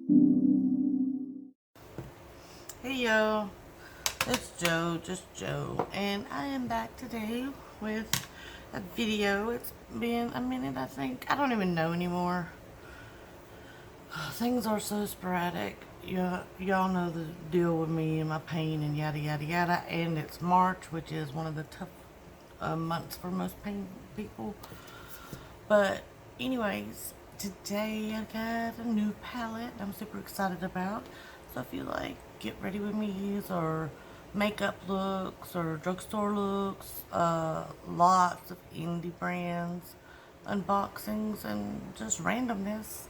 Hey yo, it's Joe, just Joe, and I am back today with a video. It's been a minute, I think. I don't even know anymore. Things are so sporadic. Y'all know the deal with me and my pain and yada yada yada. And it's March, which is one of the tough months for most pain people. But anyways, today I got a new palette I'm super excited about. So if you like get ready with me or makeup looks or drugstore looks, lots of indie brands, unboxings, and just randomness,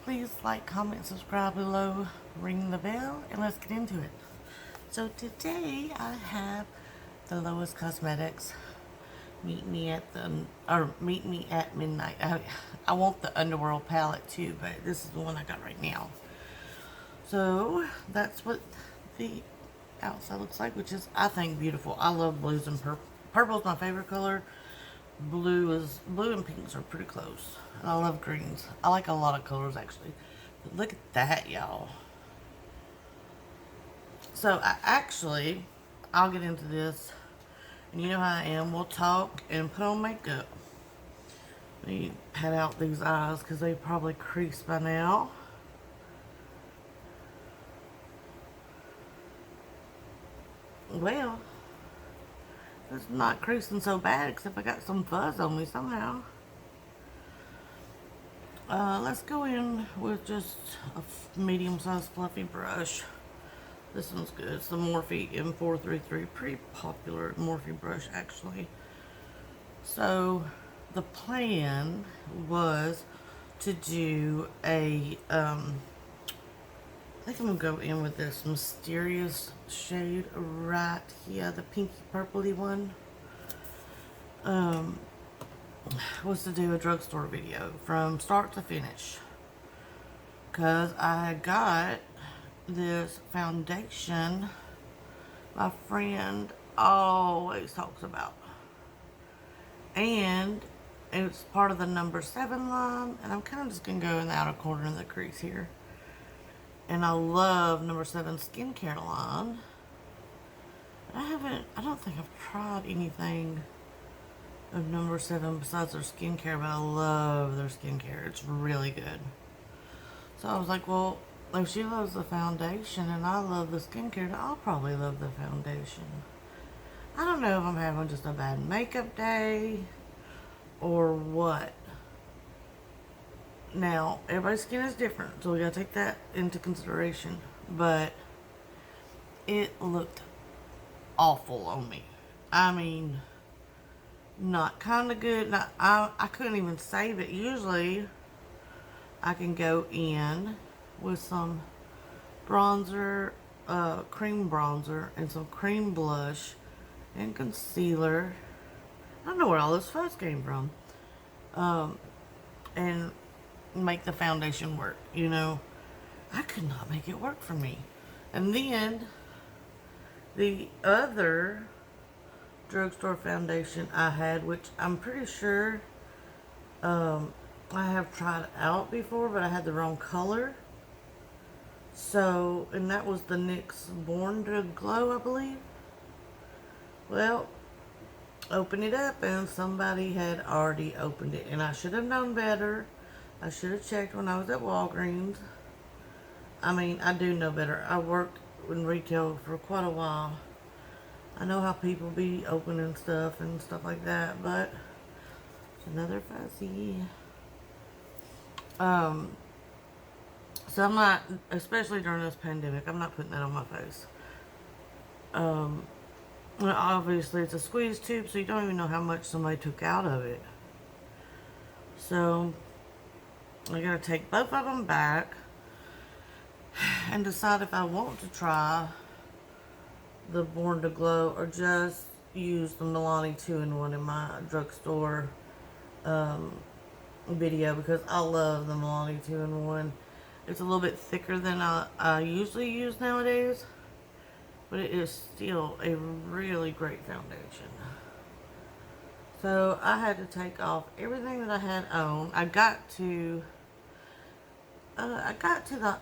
please like, comment, subscribe below, ring the bell, and let's get into it. So today I have the Lois Cosmetics Meet Me at Midnight. I want the Underworld palette too, but this is the one I got right now. So that's what the outside looks like, which is, I think, beautiful. I love blues and purple. Purple is my favorite color. Blue and pinks are pretty close. And I love greens. I like a lot of colors actually. But look at that, y'all. So I'll get into this. And you know how I am. We'll talk and put on makeup. Let me pat out these eyes because they probably creased by now. Well, it's not creasing so bad except I got some fuzz on me somehow. Let's go in with just a medium-sized fluffy brush. This one's good. It's the Morphe M433. Pretty popular Morphe brush, actually. So, the plan was to do a, I think I'm going to go in with this mysterious shade right here, the pinky purpley one. Was to do a drugstore video from start to finish. Because I got this foundation my friend always talks about. And it's part of the number 7 line. And I'm kind of just going to go in the outer corner of the crease here. And I love number 7 skincare line. I don't think I've tried anything of number 7 besides their skincare, but I love their skincare. It's really good. So I was like, well, if she loves the foundation and I love the skincare, I'll probably love the foundation. I don't know if I'm having just a bad makeup day or what. Now, everybody's skin is different, so we gotta take that into consideration. But it looked awful on me. I mean, not kind of good. Not, I couldn't even save it. Usually, I can go in with some bronzer, cream bronzer, and some cream blush and concealer. I don't know where all this fuzz came from. And make the foundation work. You know, I could not make it work for me. And then the other drugstore foundation I had, which I'm pretty sure I have tried out before, but I had the wrong color. So, and that was the NYX Born to Glow, I believe. Well, open it up and somebody had already opened it, and I should have known better. I should have checked when I was at Walgreens. I mean, I do know better. I worked in retail for quite a while. I know how people be opening stuff and stuff like that, but it's another fuzzy. So I'm not, especially during this pandemic, I'm not putting that on my face. Well, obviously it's a squeeze tube, so you don't even know how much somebody took out of it. So I gotta take both of them back and decide if I want to try the Born to Glow or just use the Milani 2-in-1 in my drugstore video, because I love the Milani 2-in-1. It's a little bit thicker than I usually use nowadays, but it is still a really great foundation. So I had to take off everything that I had on. I got to the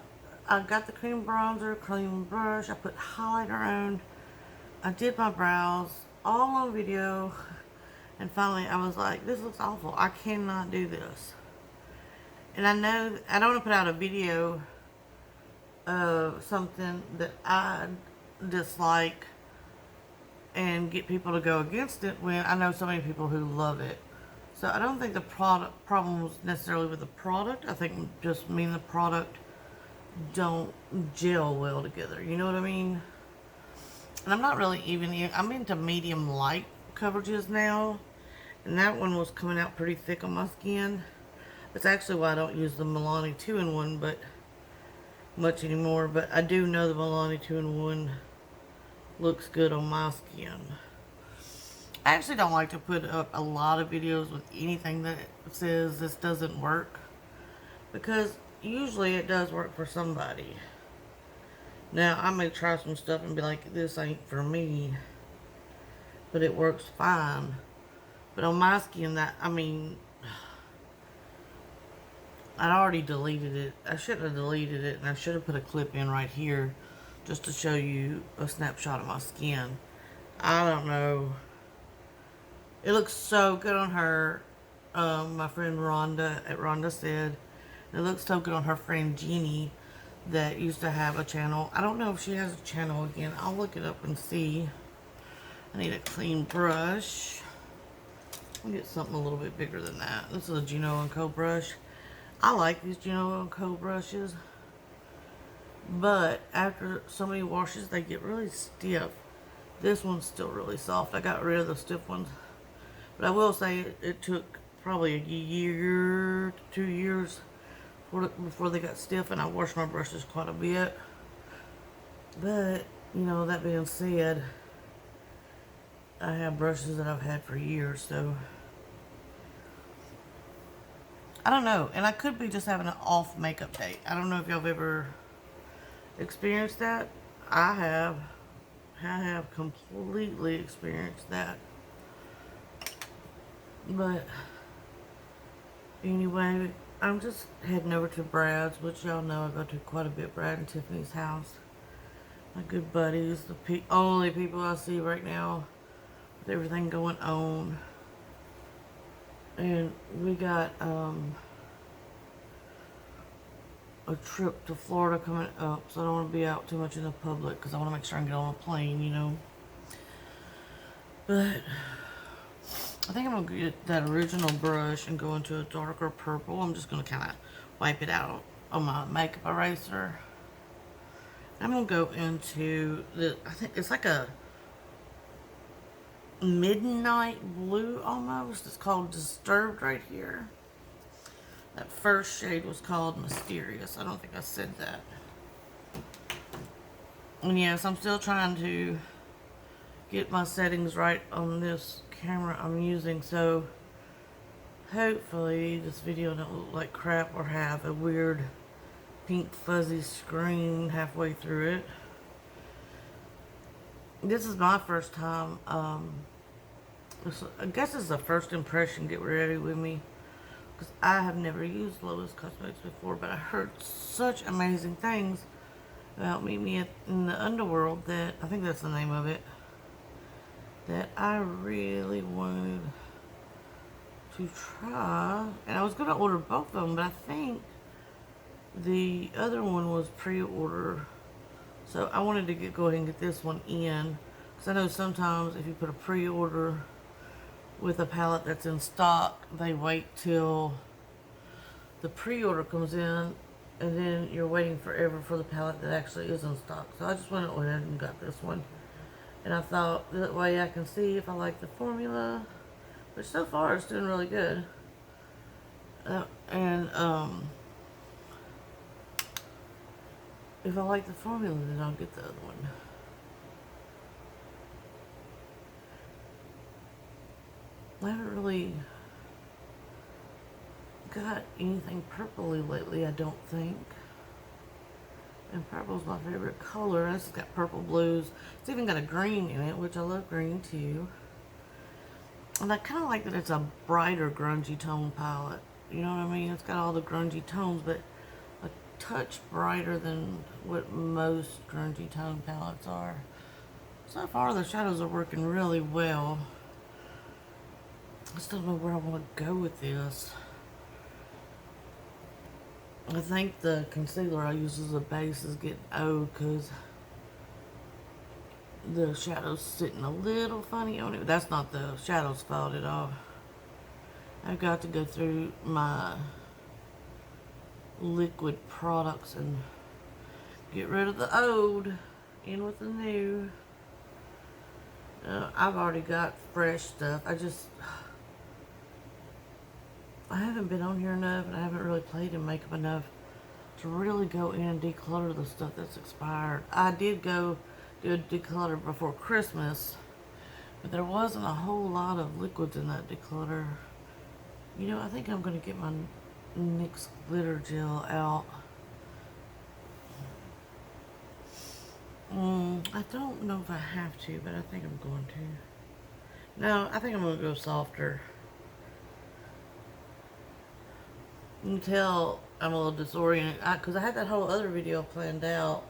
I got the cream bronzer, cream brush. I put highlighter on. I did my brows all on video. And finally I was like, this looks awful. I cannot do this. And I know I don't want to put out a video of something that I dislike and get people to go against it when I know so many people who love it. So I don't think the product problem was necessarily with the product. I think just me and the product don't gel well together. You know what I mean? And I'm not really even, I'm into medium light coverages now. And that one was coming out pretty thick on my skin. That's actually why I don't use the Milani 2-in-1 but much anymore. But I do know the Milani 2-in-1 looks good on my skin. I actually don't like to put up a lot of videos with anything that says this doesn't work, because usually it does work for somebody. Now I may try some stuff and be like, this ain't for me, but it works fine. But on my skin, that, I mean, I'd already deleted it. I shouldn't have deleted it, and I should have put a clip in right here just to show you a snapshot of my skin. I don't know. It looks so good on her. My friend Rhonda said it looks so good on her friend Jeannie that used to have a channel. I don't know if she has a channel again. I'll look it up and see. I need a clean brush. I'll get something a little bit bigger than that. This is a Gino & Co brush. I like these Gino & Co brushes, but after so many washes they get really stiff. This one's still really soft. I got rid of the stiff ones, but I will say it took probably a year to 2 years before they got stiff, and I washed my brushes quite a bit. But you know, that being said, I have brushes that I've had for years, so I don't know. And I could be just having an off makeup day. I don't know if y'all have ever experienced that. I have. I have completely experienced that. But anyway, I'm just heading over to Brad's, which y'all know I go to quite a bit. Brad and Tiffany's house. My good buddies, the only people I see right now with everything going on. And we got a trip to Florida coming up, so I don't want to be out too much in the public because I want to make sure I can get on a plane, you know. But I think I'm going to get that original brush and go into a darker purple. I'm just going to kind of wipe it out on my makeup eraser. I'm going to go into the, I think it's like a midnight blue almost. It's called Disturbed right here. That first shade was called Mysterious. I don't think I said that. And yes, I'm still trying to get my settings right on this camera I'm using, so hopefully this video don't look like crap or have a weird pink fuzzy screen halfway through it. This is my first time, I guess it's a first impression get ready with me, because I have never used Lois Cosmetics before, but I heard such amazing things about Meet Me in the Underworld that, I think that's the name of it, that I really wanted to try. And I was going to order both of them, but I think the other one was pre-order. So I wanted to go ahead and get this one in, because I know sometimes if you put a pre-order with a palette that's in stock, they wait till the pre-order comes in, and then you're waiting forever for the palette that actually is in stock. So I just went ahead and got this one. And I thought that way I can see if I like the formula, which so far it's doing really good. If I like the formula, then I'll get the other one. I haven't really got anything purpley lately, I don't think. And purple's my favorite color. This has got purple blues. It's even got a green in it, which I love green too. And I kind of like that it's a brighter grungy tone palette. You know what I mean? It's got all the grungy tones, but touch brighter than what most grungy tone palettes are. So far the shadows are working really well. I just don't know where I want to go with this. I think the concealer I use as a base is getting old because the shadow's sitting a little funny on it. That's not the shadow's fault at all. I've got to go through my liquid products and get rid of the old, in with the new. I've already got fresh stuff. I haven't been on here enough and I haven't really played in makeup enough to really go in and declutter the stuff that's expired. I did go do a declutter before Christmas, but there wasn't a whole lot of liquids in that declutter. You know, I think I'm going to get my NYX glitter gel out. I don't know if I have to, but I think I'm going to. No, I think I'm going to go softer. You can tell I'm a little disoriented because I had that whole other video planned out.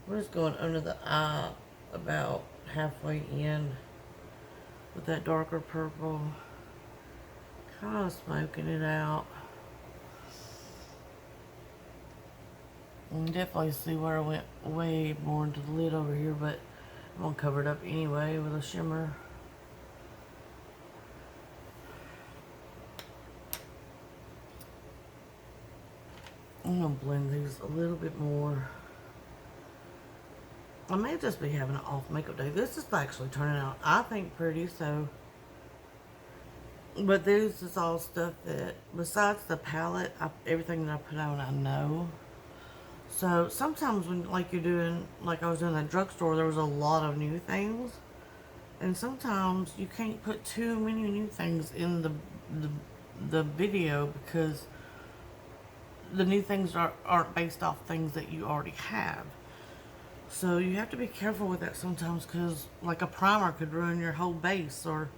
We're just going under the eye about halfway in with that darker purple. Kind of smoking it out. You can definitely see where I went way more into the lid over here, but I'm going to cover it up anyway with a shimmer. I'm going to blend these a little bit more. I may just be having an off makeup day. This is actually turning out, I think, pretty, so. But this is all stuff that, besides the palette, everything that I put on, I know. So sometimes when, like you're doing, like I was doing at the drugstore, there was a lot of new things. And sometimes you can't put too many new things in the video because the new things aren't based off things that you already have. So you have to be careful with that sometimes because like a primer could ruin your whole base, or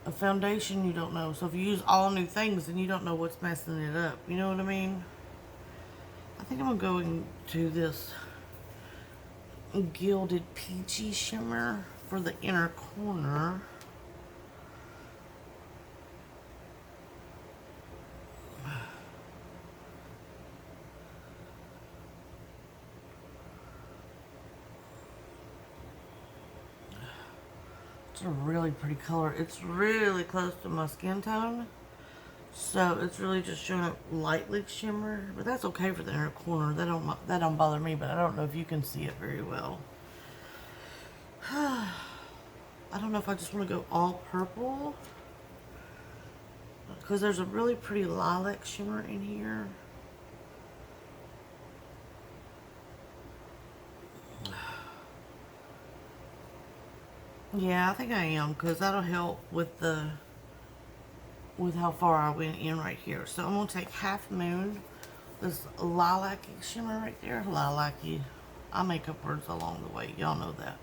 a foundation you don't know. So if you use all new things, then you don't know what's messing it up. You know what I mean? I think I'm going to go into this gilded peachy shimmer for the inner corner. It's a really pretty color. It's really close to my skin tone. So it's really just showing up lightly shimmer, but that's okay for the inner corner. That don't bother me, but I don't know if you can see it very well. I don't know if I just want to go all purple because there's a really pretty lilac shimmer in here. Yeah, I think I am because that'll help with how far I went in right here. So I'm going to take Half Moon, this lilac-y shimmer right there. Lilac-y. I make up words along the way. Y'all know that.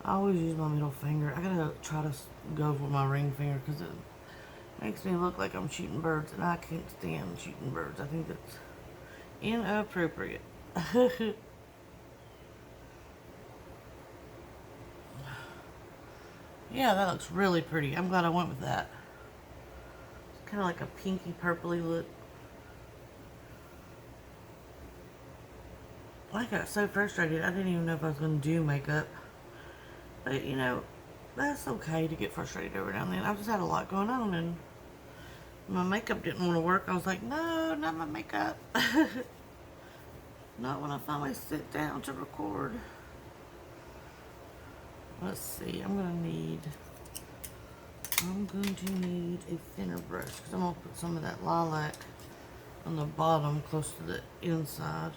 I always use my middle finger. I gotta try to go with my ring finger because it makes me look like I'm shooting birds, and I can't stand shooting birds. I think that's inappropriate. Yeah, that looks really pretty. I'm glad I went with that. It's kind of like a pinky purpley look. I got so frustrated. I didn't even know if I was going to do makeup. But, you know, that's okay to get frustrated every now and then. I've just had a lot going on, and my makeup didn't want to work. I was like, no, not my makeup. Not when I finally sit down to record. Let's see, I'm going to need a thinner brush because I'm going to put some of that lilac on the bottom close to the inside.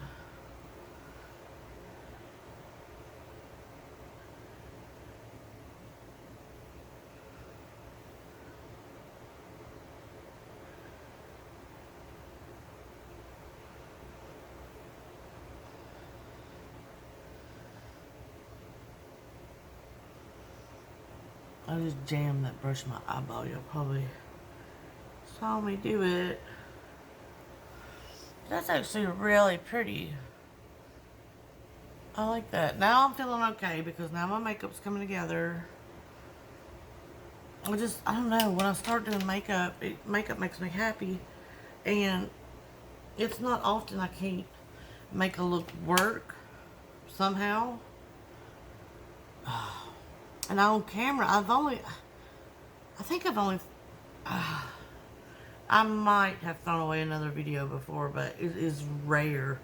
I just jammed that brush in my eyeball. Y'all probably saw me do it. That's actually really pretty. I like that. Now I'm feeling okay because now my makeup's coming together. I don't know, when I start doing makeup, makeup makes me happy. And it's not often I can't make a look work somehow. And on camera, I think I've only, I might have thrown away another video before, but it is rare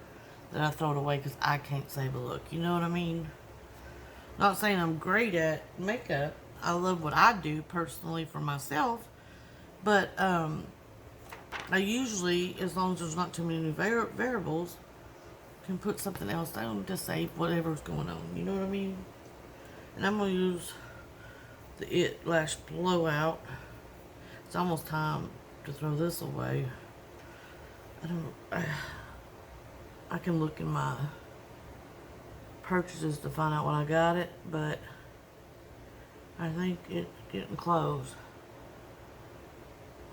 that I throw it away because I can't save a look. You know what I mean? Not saying I'm great at makeup. I love what I do personally for myself. But I usually, as long as there's not too many new variables, can put something else on to save whatever's going on. You know what I mean? And I'm going to use the It Lash Blowout. It's almost time to throw this away. I can look in my purchases to find out when I got it, but I think it's getting close.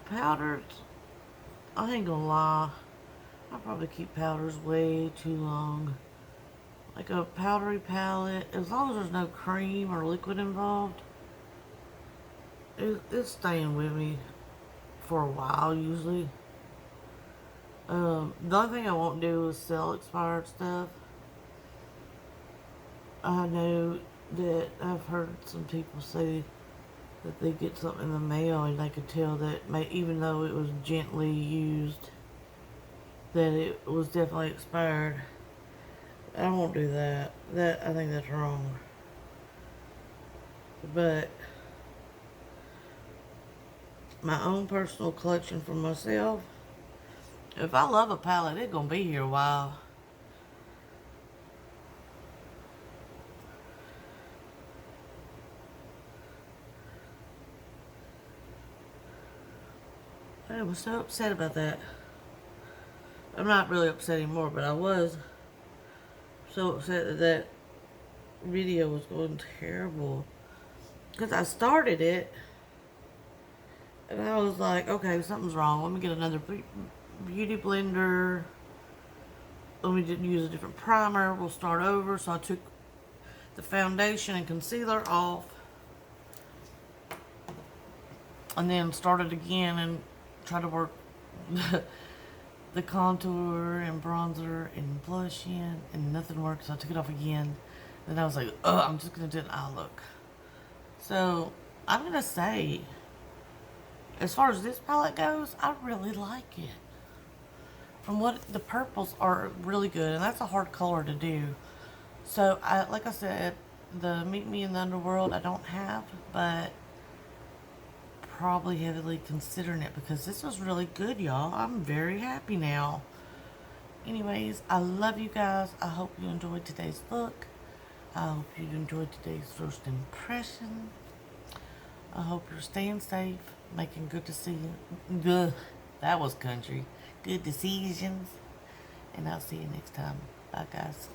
Powders, I ain't gonna lie, I'll probably keep powders way too long. Like a powdery palette, as long as there's no cream or liquid involved, it's staying with me for a while usually. The only thing I won't do is sell expired stuff. I know that I've heard some people say that they get something in the mail and they could tell that even though it was gently used, that it was definitely expired. I won't do that. I think that's wrong. But my own personal collection for myself, if I love a palette, it's gonna be here a while. I was so upset about that. I'm not really upset anymore, but I was so upset that that video was going terrible. Because I started it, and I was like, okay, something's wrong. Let me get another beauty blender. Let me just use a different primer. We'll start over. So I took the foundation and concealer off, and then started again and try to work the contour and bronzer and blush in, and nothing worked, so I took it off again. Then I was like, oh, I'm just gonna do an eye look. So I'm gonna say, as far as this palette goes, I really like it. From what the purples are really good, and that's a hard color to do. So like I said, the Meet Me in the Underworld I don't have, but probably heavily considering it because this was really good, y'all. I'm very happy now. Anyways, I love you guys. I hope you enjoyed today's look. I hope you enjoyed today's first impression. I hope you're staying safe, making good decisions. Good. That was country. Good decisions. And I'll see you next time. Bye, guys.